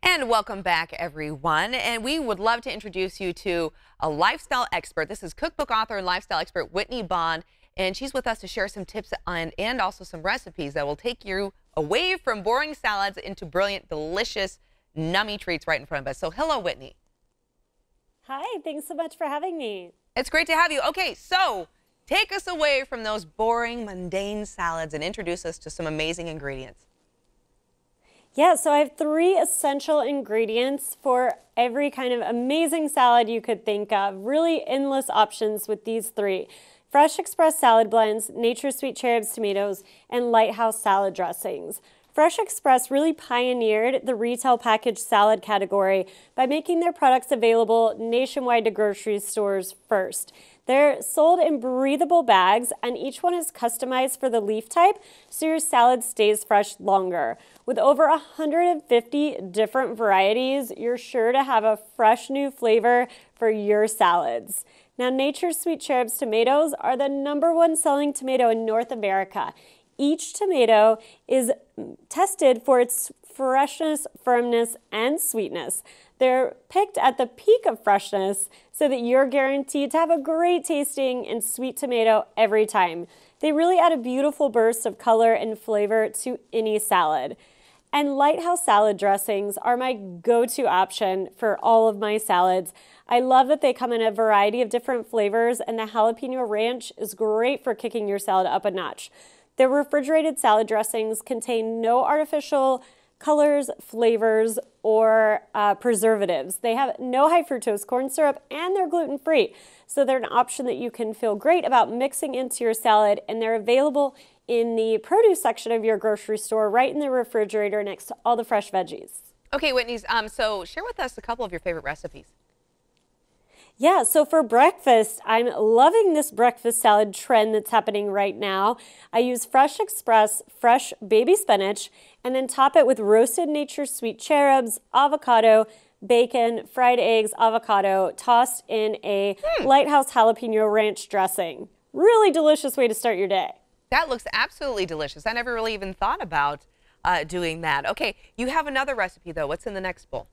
And welcome back, everyone. And we would love to introduce you to a lifestyle expert. This is cookbook author and lifestyle expert Whitney Bond, and she's with us to share some tips and also some recipes that will take you away from boring salads into brilliant, delicious, nummy treats right in front of us. So hello, Whitney. Hi, thanks so much for having me. It's great to have you. Okay, so take us away from those boring, mundane salads and introduce us to some amazing ingredients. Yeah, so I have 3 essential ingredients for every kind of amazing salad you could think of. Really endless options with these 3. Fresh Express salad blends, Nature's Sweet Cherubs tomatoes, and Lighthouse salad dressings. Fresh Express really pioneered the retail packaged salad category by making their products available nationwide to grocery stores first. They're sold in breathable bags, and each one is customized for the leaf type, so your salad stays fresh longer. With over 150 different varieties, you're sure to have a fresh new flavor for your salads. Now, Nature's Sweet Cherubs tomatoes are the #1 selling tomato in North America. Each tomato is tested for its freshness, firmness, and sweetness. They're picked at the peak of freshness so that you're guaranteed to have a great tasting and sweet tomato every time. They really add a beautiful burst of color and flavor to any salad. And Lighthouse salad dressings are my go-to option for all of my salads. I love that they come in a variety of different flavors, and the jalapeno ranch is great for kicking your salad up a notch. Their refrigerated salad dressings contain no artificial colors, flavors, or preservatives. They have no high fructose corn syrup, and they're gluten-free. So they're an option that you can feel great about mixing into your salad, and they're available in the produce section of your grocery store, right in the refrigerator next to all the fresh veggies. Okay, Whitney, so share with us a couple of your favorite recipes. Yeah, so for breakfast, I'm loving this breakfast salad trend that's happening right now. I use Fresh Express fresh baby spinach and then top it with roasted Nature's Sweet Cherubs, avocado, bacon, fried eggs, avocado, tossed in a Lighthouse jalapeno ranch dressing. Really delicious way to start your day. That looks absolutely delicious. I never really even thought about doing that. Okay, you have another recipe, though. What's in the next bowl?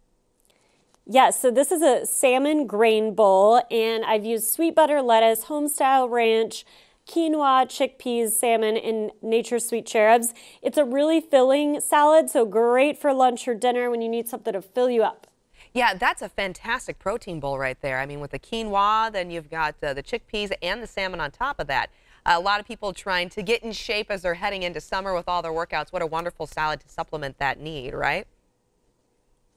Yes, so this is a salmon grain bowl, and I've used sweet butter lettuce, home-style ranch, quinoa, chickpeas, salmon, and Nature's Sweet Cherubs. It's a really filling salad, so great for lunch or dinner when you need something to fill you up. Yeah, that's a fantastic protein bowl right there. I mean, with the quinoa, then you've got the chickpeas and the salmon on top of that. A lot of people trying to get in shape as they're heading into summer with all their workouts. What a wonderful salad to supplement that need, right?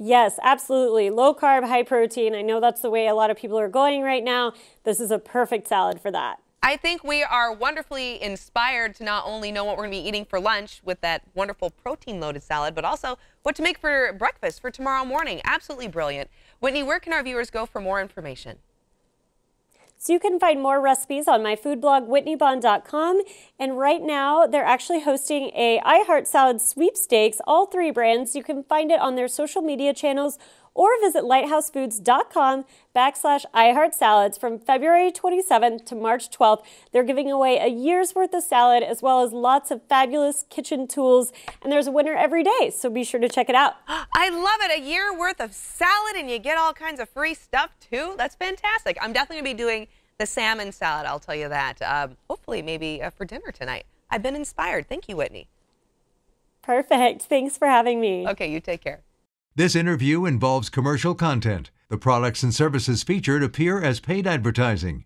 Yes, absolutely. Low carb, high protein. I know that's the way a lot of people are going right now. This is a perfect salad for that. I think we are wonderfully inspired to not only know what we're going to be eating for lunch with that wonderful protein-loaded salad, but also what to make for breakfast for tomorrow morning. Absolutely brilliant. Whitney, where can our viewers go for more information? So you can find more recipes on my food blog, whitneybond.com. And right now, they're actually hosting a I Heart Salad sweepstakes, all 3 brands. You can find it on their social media channels or visit lighthousefoods.com/iHeartSalads from February 27th to March 12th. They're giving away a year's worth of salad as well as lots of fabulous kitchen tools. And there's a winner every day, so be sure to check it out. I love it. A year worth of salad and you get all kinds of free stuff too. That's fantastic. I'm definitely going to be doing the salmon salad, I'll tell you that. Hopefully maybe for dinner tonight. I've been inspired. Thank you, Whitney. Perfect. Thanks for having me. Okay, you take care. This interview involves commercial content. The products and services featured appear as paid advertising.